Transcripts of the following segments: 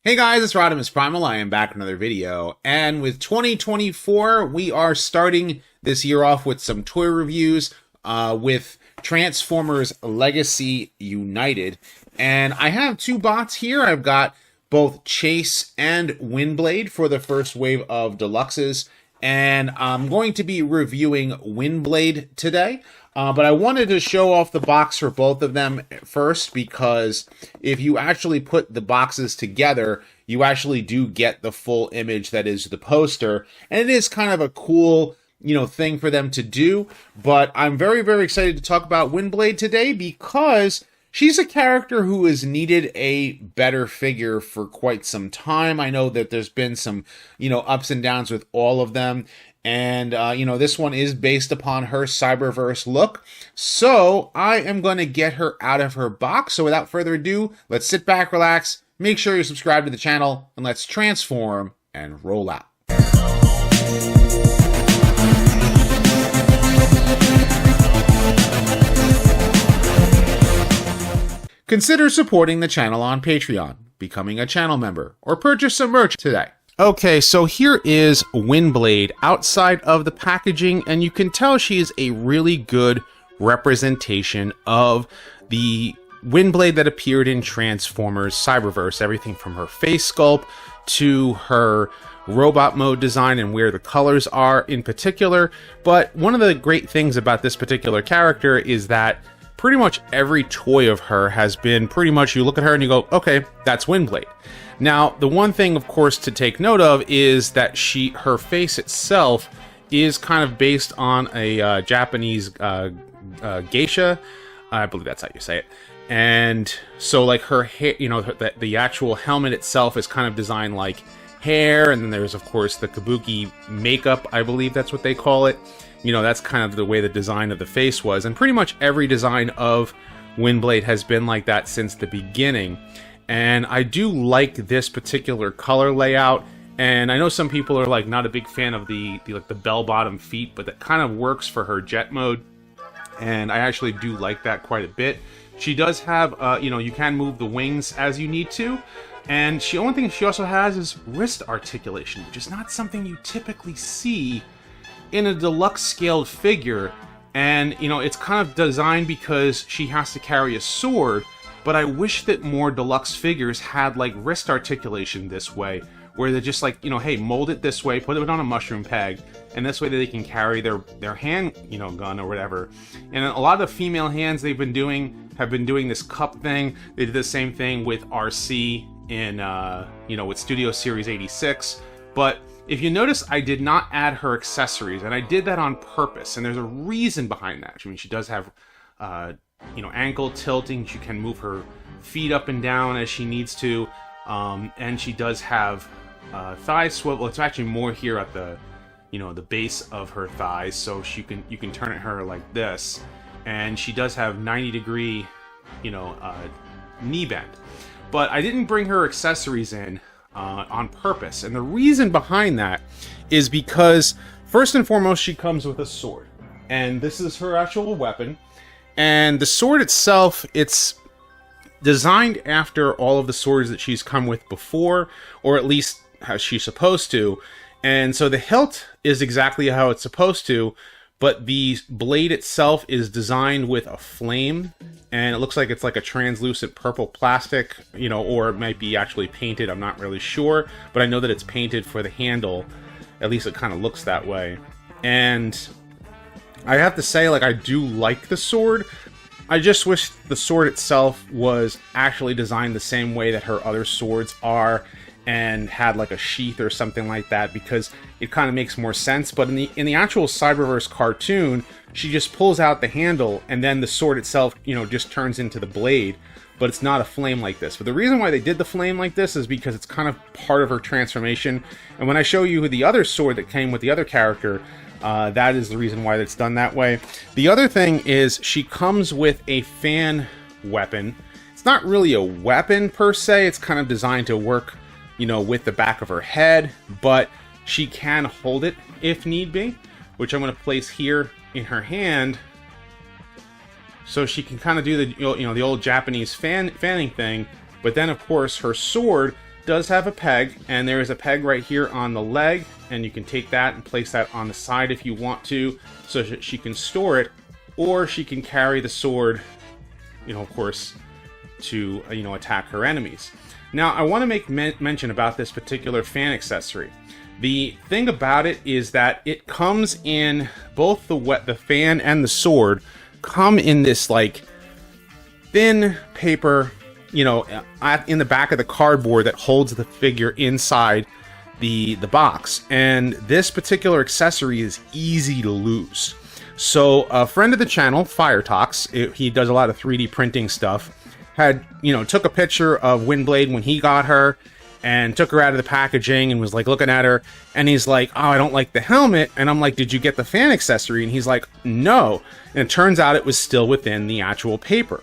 Hey guys, it's RodimusPrimal. I am back with another video, and with 2024, we are starting this year off with some toy reviews with Transformers Legacy United, and I have two bots here. I've got both Chase and Windblade for the first wave of deluxes, and I'm going to be reviewing Windblade today. But I wanted to show off the box for both of them first, because if you actually put the boxes together, you actually do get the full image that is the poster. And it is kind of a cool, thing for them to do. But I'm very, very excited to talk about Windblade today, because she's a character who has needed a better figure for quite some time. I know that there's been some, ups and downs with all of them. And, this one is based upon her Cyberverse look. So I am going to get her out of her box. So without further ado, let's sit back, relax, make sure you subscribe to the channel, and let's transform and roll out. Consider supporting the channel on Patreon, becoming a channel member, or purchase some merch today. Okay, so here is Windblade outside of the packaging, and you can tell she is a really good representation of the Windblade that appeared in Transformers Cyberverse. Everything from her face sculpt to her robot mode design and where the colors are in particular. But one of the great things about this particular character is that pretty much every toy of her has been pretty much, you look at her and you go, okay, that's Windblade. Now, the one thing, of course, to take note of is that her face itself is kind of based on a Japanese geisha. I believe that's how you say it. And so, like, her hair, the actual helmet itself is kind of designed like hair. And then there's, of course, the kabuki makeup. I believe that's what they call it. That's kind of the way the design of the face was. And pretty much every design of Windblade has been like that since the beginning. And I do like this particular color layout, and I know some people are like not a big fan of the bell-bottom feet, but that kind of works for her jet mode, and I actually do like that quite a bit. She does have, you can move the wings as you need to, and the only thing she also has is wrist articulation, which is not something you typically see in a deluxe scaled figure. And it's kind of designed because she has to carry a sword. But I wish that more deluxe figures had like wrist articulation this way, where they're just like, hey, mold it this way, put it on a mushroom peg, and this way that they can carry their hand, gun or whatever. And a lot of the female hands have been doing this cup thing. They did the same thing with RC in, with Studio Series 86. But if you notice, I did not add her accessories, and I did that on purpose. And there's a reason behind that. I mean, she does have, ankle tilting. She can move her feet up and down as she needs to, and she does have thigh swivel. It's actually more here at the, the base of her thighs, so you can turn her like this, and she does have 90-degree, knee bend. But I didn't bring her accessories in on purpose, and the reason behind that is because first and foremost, she comes with a sword, and this is her actual weapon. And the sword itself, it's designed after all of the swords that she's come with before, or at least how she's supposed to. And so the hilt is exactly how it's supposed to, but the blade itself is designed with a flame, and it looks like it's like a translucent purple plastic, or it might be actually painted. I'm not really sure, but I know that it's painted for the handle. At least it kind of looks that way. And I have to say, I do like the sword. I just wish the sword itself was actually designed the same way that her other swords are, and had like a sheath or something like that, because it kind of makes more sense. But in the actual Cyberverse cartoon, she just pulls out the handle, and then the sword itself, just turns into the blade. But it's not a flame like this. But the reason why they did the flame like this is because it's kind of part of her transformation. And when I show you the other sword that came with the other character, that is the reason why it's done that way. The other thing is she comes with a fan weapon. It's not really a weapon per se. It's kind of designed to work, with the back of her head, but she can hold it if need be, which I'm going to place here in her hand. So she can kind of do the, the old Japanese fanning thing. But then, of course, her sword does have a peg, and there is a peg right here on the leg, and you can take that and place that on the side if you want to, so that she can store it, or she can carry the sword, you know, of course, to, you know, attack her enemies. Now, I want to make mention about this particular fan accessory. The thing about it is that it comes in both the fan and the sword come in this like thin paper, you know, in the back of the cardboard that holds the figure inside the box. And this particular accessory is easy to lose. So a friend of the channel, FireTalks, he does a lot of 3D printing stuff, had, you know, took a picture of Windblade when he got her and took her out of the packaging and was like looking at her, and he's like, oh, I don't like the helmet. And I'm like, did you get the fan accessory? And he's like, no. And it turns out it was still within the actual paper.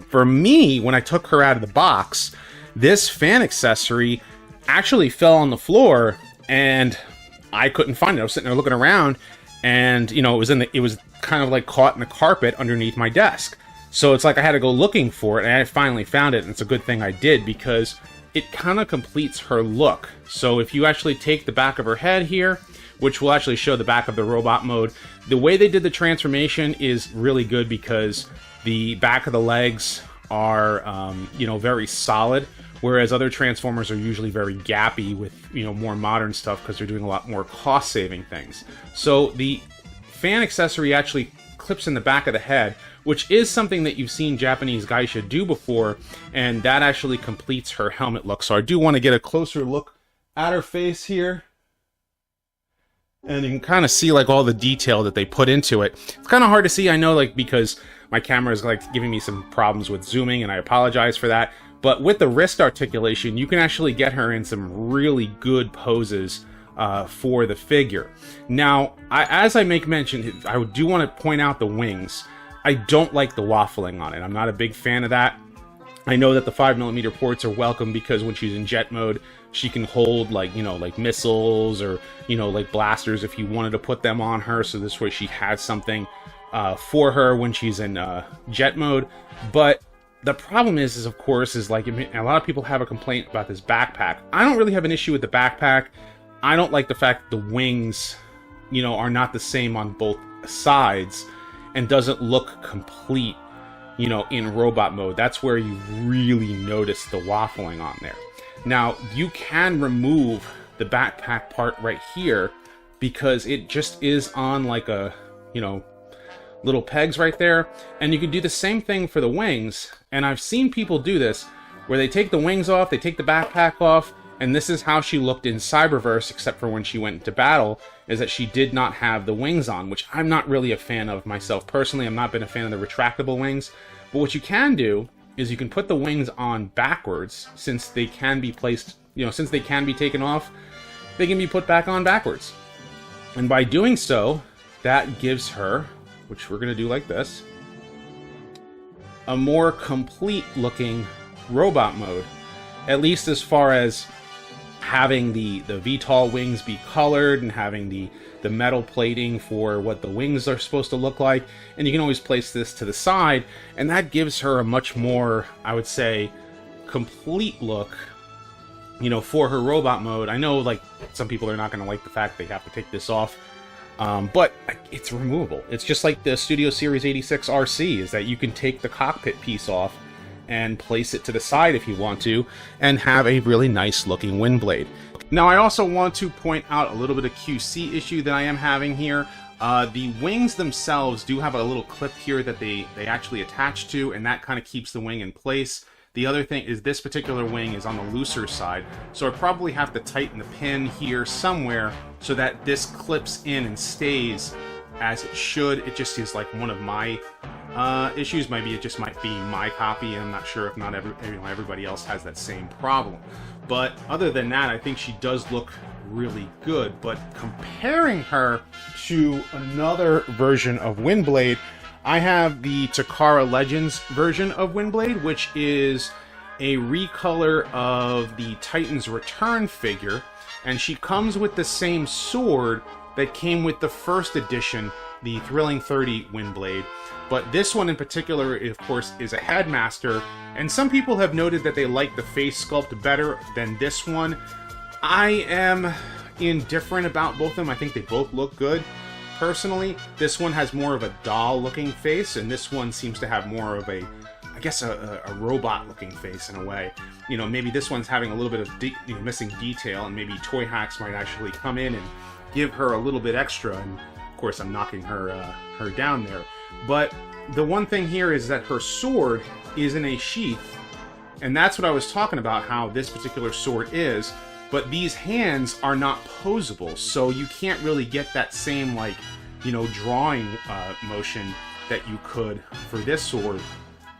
For me, when I took her out of the box, this fan accessory actually fell on the floor and I couldn't find it. I was sitting there looking around, and, you know, it was kind of like caught in the carpet underneath my desk. So it's like I had to go looking for it, and I finally found it, and it's a good thing I did, because it kind of completes her look. So if you actually take the back of her head here, which will actually show the back of the robot mode, the way they did the transformation is really good, because the back of the legs are, you know, very solid, whereas other Transformers are usually very gappy with, you know, more modern stuff, because they're doing a lot more cost-saving things. So the fan accessory actually clips in the back of the head, which is something that you've seen Japanese geisha do before, and that actually completes her helmet look. So I do want to get a closer look at her face here, and you can kind of see like all the detail that they put into it. It's kind of hard to see, I know, like, because my camera is like giving me some problems with zooming, and I apologize for that. But with the wrist articulation, you can actually get her in some really good poses for the figure. Now, as I make mention, I do want to point out the wings. I don't like the waffling on it. I'm not a big fan of that. I know that the 5mm ports are welcome, because when she's in jet mode, she can hold, like, you know, like missiles or, you know, like blasters if you wanted to put them on her. So this way she has something for her when she's in jet mode. But the problem is of course, is like, a lot of people have a complaint about this backpack. I don't really have an issue with the backpack. I don't like the fact that the wings, you know, are not the same on both sides and doesn't look complete, you know, in robot mode. That's where you really notice the waffling on there. Now, you can remove the backpack part right here, because it just is on like a, you know, little pegs right there. And you can do the same thing for the wings. And I've seen people do this, where they take the wings off, they take the backpack off, and this is how she looked in Cyberverse, except for when she went into battle, is that she did not have the wings on, which I'm not really a fan of myself personally. I've not been a fan of the retractable wings. But what you can do is you can put the wings on backwards, since they can be placed, you know, since they can be taken off, they can be put back on backwards. And by doing so, that gives her, which we're going to do like this, a more complete looking robot mode, at least as far as having the VTOL wings be colored and having the metal plating for what the wings are supposed to look like. And you can always place this to the side, and that gives her a much more, I would say, complete look, you know, for her robot mode. I know, like, some people are not going to like the fact they have to take this off, but it's removable. It's just like the Studio Series 86 RC, is that you can take the cockpit piece off and place it to the side if you want to, and have a really nice looking Windblade. Now, I also want to point out a little bit of QC issue that I am having here. The wings themselves do have a little clip here that they actually attach to, and that kind of keeps the wing in place. The other thing is this particular wing is on the looser side, so I probably have to tighten the pin here somewhere so that this clips in and stays as it should. It just is like one of my issues. Maybe it just might be my copy, and I'm not sure if not everybody else has that same problem. But other than that, I think she does look really good. But comparing her to another version of Windblade, I have the Takara Legends version of Windblade, which is a recolor of the Titan's Return figure, and she comes with the same sword, that came with the first edition, the Thrilling 30 Windblade. But this one in particular, of course, is a Headmaster, and some people have noted that they like the face sculpt better than this one. I am indifferent about both of them. I think they both look good. Personally, this one has more of a doll-looking face, and this one seems to have more of a, I guess, a robot-looking face in a way. You know, maybe this one's having a little bit of missing detail, and maybe Toy Hacks might actually come in and give her a little bit extra. And of course, I'm knocking her down there. But the one thing here is that her sword is in a sheath, and that's what I was talking about, how this particular sword is. But these hands are not posable, so you can't really get that same, like, you know, drawing motion that you could for this sword.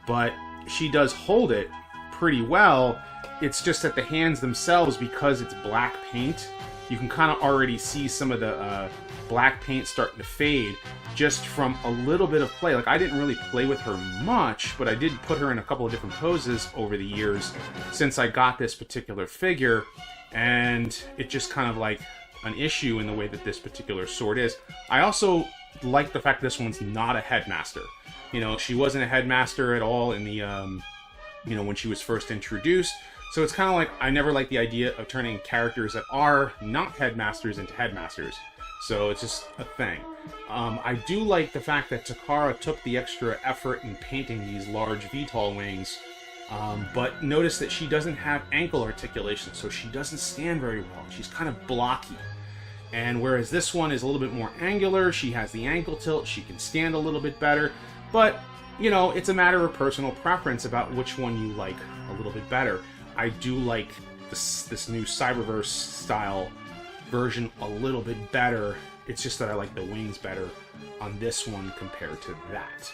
But she does hold it pretty well. It's just that the hands themselves, because it's black paint, you can kind of already see some of the black paint starting to fade just from a little bit of play. Like, I didn't really play with her much, but I did put her in a couple of different poses over the years since I got this particular figure. And it just kind of like an issue in the way that this particular sword is. I also like the fact this one's not a Headmaster. You know, she wasn't a Headmaster at all in the, you know, when she was first introduced. So it's kind of like, I never liked the idea of turning characters that are not Headmasters into Headmasters. So it's just a thing. I do like the fact that Takara took the extra effort in painting these large VTOL wings. But notice that she doesn't have ankle articulation, so she doesn't stand very well. She's kind of blocky. And whereas this one is a little bit more angular, she has the ankle tilt, she can stand a little bit better. But, you know, it's a matter of personal preference about which one you like a little bit better. I do like this new Cyberverse style version a little bit better. It's just that I like the wings better on this one compared to that.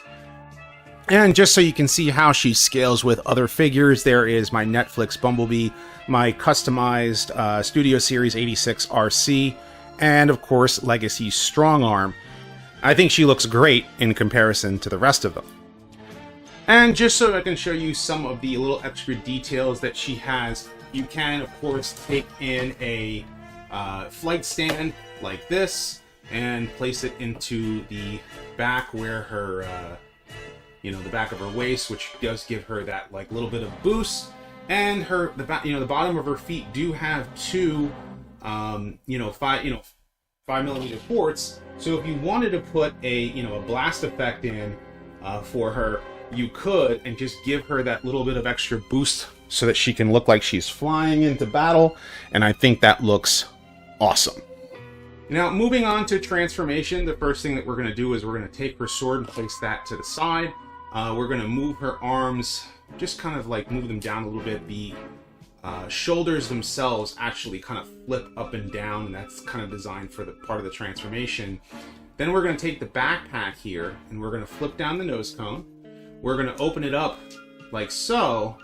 And just so you can see how she scales with other figures, there is my Netflix Bumblebee, my customized Studio Series 86 RC, and of course Legacy Strong Arm. I think she looks great in comparison to the rest of them. And just so I can show you some of the little extra details that she has, you can of course take in a flight stand like this and place it into the back where her you know, the back of her waist, which does give her that like little bit of boost. And the bottom of her feet do have two 5mm ports. So if you wanted to put a blast effect in for her, you could, and just give her that little bit of extra boost so that she can look like she's flying into battle. And I think that looks awesome. Now, moving on to transformation, the first thing that we're going to do is we're going to take her sword and place that to the side. We're going to move her arms, just kind of like move them down a little bit. The shoulders themselves actually kind of flip up and down, and that's kind of designed for the part of the transformation. Then we're going to take the backpack here, and we're going to flip down the nose cone. We're going to open it up like so.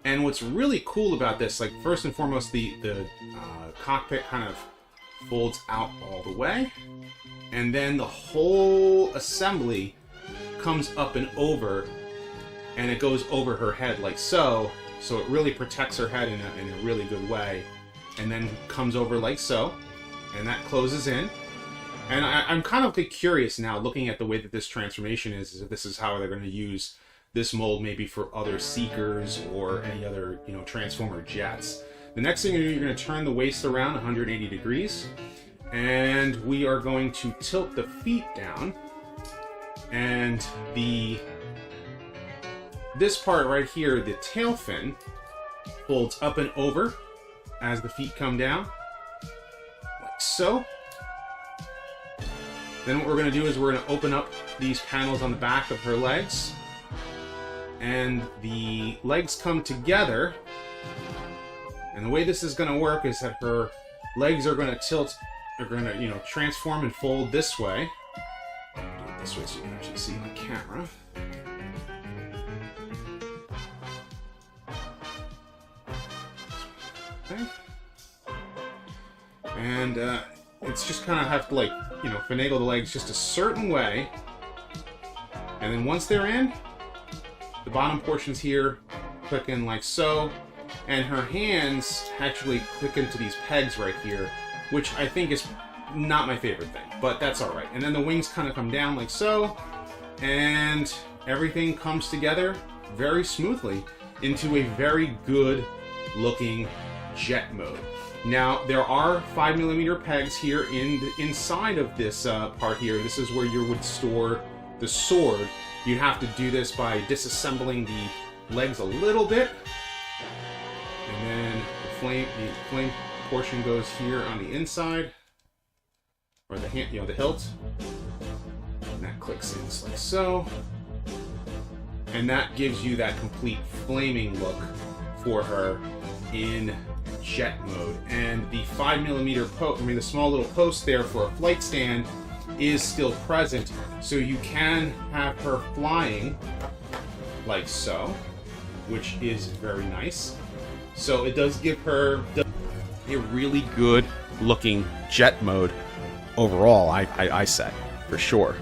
And what's really cool about this, like first and foremost, the cockpit kind of folds out all the way, and then the whole assembly comes up and over, and it goes over her head like so. So it really protects her head in a really good way, and then comes over like so, and that closes in. And I'm kind of curious now, looking at the way that this transformation is if this is how they're going to use this mold maybe for other Seekers or any other, Transformer jets. The next thing you're going to turn the waist around 180 degrees, and we are going to tilt the feet down, and this part right here, the tail fin, folds up and over as the feet come down, like so. Then what we're going to do is we're going to open up these panels on the back of her legs, and the legs come together. And the way this is going to work is that her legs are going to tilt, they're going to, transform and fold this way. Do it this way so you can actually see my camera. Okay. And it's just kind of have to finagle the legs just a certain way. And then once they're in, the bottom portions here click in like so. And her hands actually click into these pegs right here, which I think is not my favorite thing, but that's all right. And then the wings kind of come down like so, and everything comes together very smoothly into a very good looking jet mode. Now, there are 5mm pegs here inside of this part here. This is where you would store the sword. You have to do this by disassembling the legs a little bit, and then the flame portion goes here on the inside, or the hilt, and that clicks in just like so, and that gives you that complete flaming look for her in jet mode. And the 5mm the small little post there for a flight stand is still present, so you can have her flying like so, which is very nice. So it does give her a really good looking jet mode overall, I say, for sure.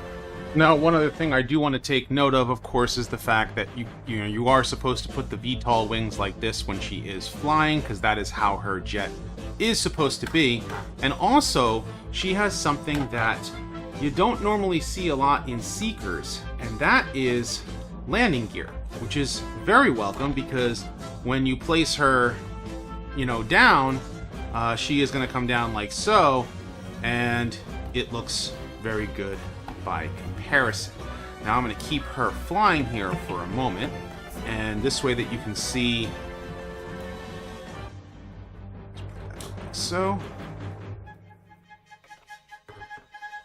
Now, one other thing I do want to take note of course, is the fact that you are supposed to put the VTOL wings like this when she is flying, because that is how her jet is supposed to be. And also, she has something that you don't normally see a lot in Seekers, and that is landing gear, which is very welcome, because when you place her, down, she is going to come down like so, and it looks very good by comparison. Now I'm going to keep her flying here for a moment, and this way that you can see, so.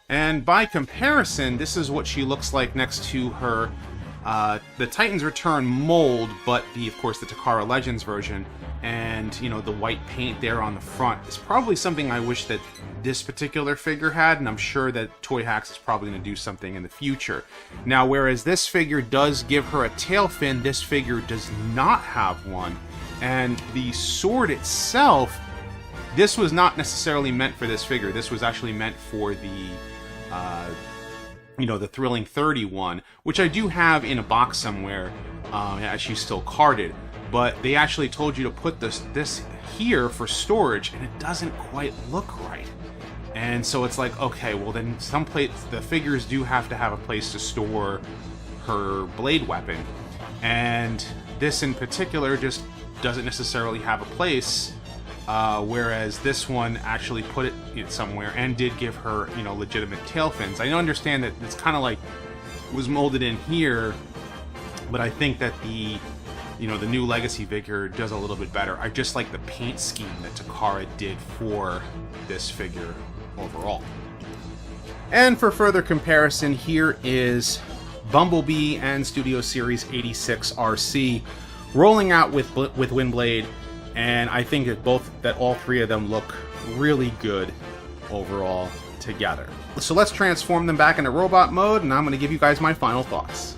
And by comparison, this is what she looks like next to her the Titan's Return mold, but of course the Takara Legends version, and the white paint there on the front is probably something I wish that this particular figure had, and I'm sure that Toy Hacks is probably going to do something in the future. Now, whereas this figure does give her a tail fin, this figure does not have one, and the sword itself, this was not necessarily meant for this figure. This was actually meant for the the Thrilling 31, which I do have in a box somewhere, as she's still carded. But they actually told you to put this here for storage, and it doesn't quite look right. And so it's like, okay, well then the figures do have to have a place to store her blade weapon, and this in particular just doesn't necessarily have a place. Whereas this one actually put it somewhere and did give her, legitimate tail fins. I understand that it's kind of like was molded in here, but I think that the new Legacy figure does a little bit better. I just like the paint scheme that Takara did for this figure overall. And for further comparison, here is Bumblebee and Studio Series 86 RC rolling out with Windblade. And I think that all three of them look really good overall together. So let's transform them back into robot mode, and I'm going to give you guys my final thoughts.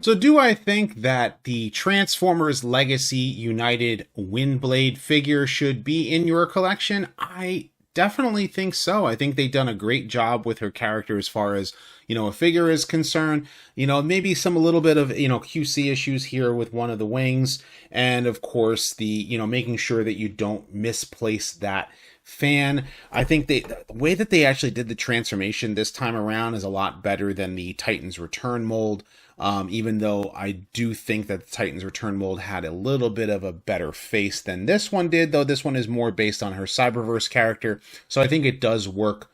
So do I think that the Transformers Legacy United Windblade figure should be in your collection? I definitely think so. I think they've done a great job with her character as far as, a figure is concerned. Maybe a little bit of, QC issues here with one of the wings. And of course, the, making sure that you don't misplace that fan. I think the way that they actually did the transformation this time around is a lot better than the Titan's Return mold. Even though I do think that the Titan's Return mold had a little bit of a better face than this one did, though this one is more based on her Cyberverse character. So I think it does work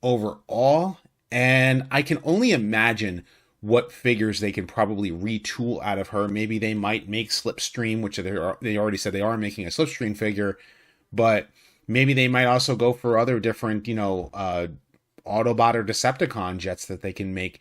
overall. And I can only imagine what figures they can probably retool out of her. Maybe they might make Slipstream, which they already said they are making a Slipstream figure, but maybe they might also go for other different, Autobot or Decepticon jets that they can make,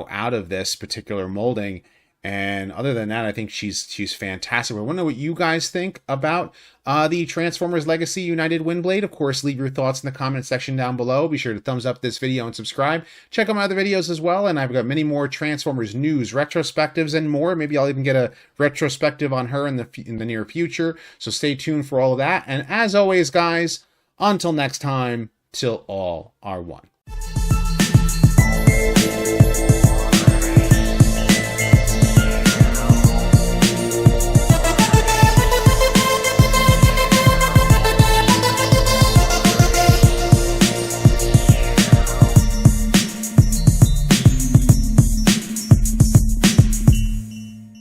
out of this particular molding. And other than that, I think she's fantastic. I want to know what you guys think about the Transformers Legacy United Windblade. Of course, leave your thoughts in the comment section down below. Be sure to thumbs up this video and subscribe. Check out my other videos as well, and I've got many more Transformers news, retrospectives, and more. Maybe I'll even get a retrospective on her in the near future. So stay tuned for all of that. And as always, guys, until next time, till all are one.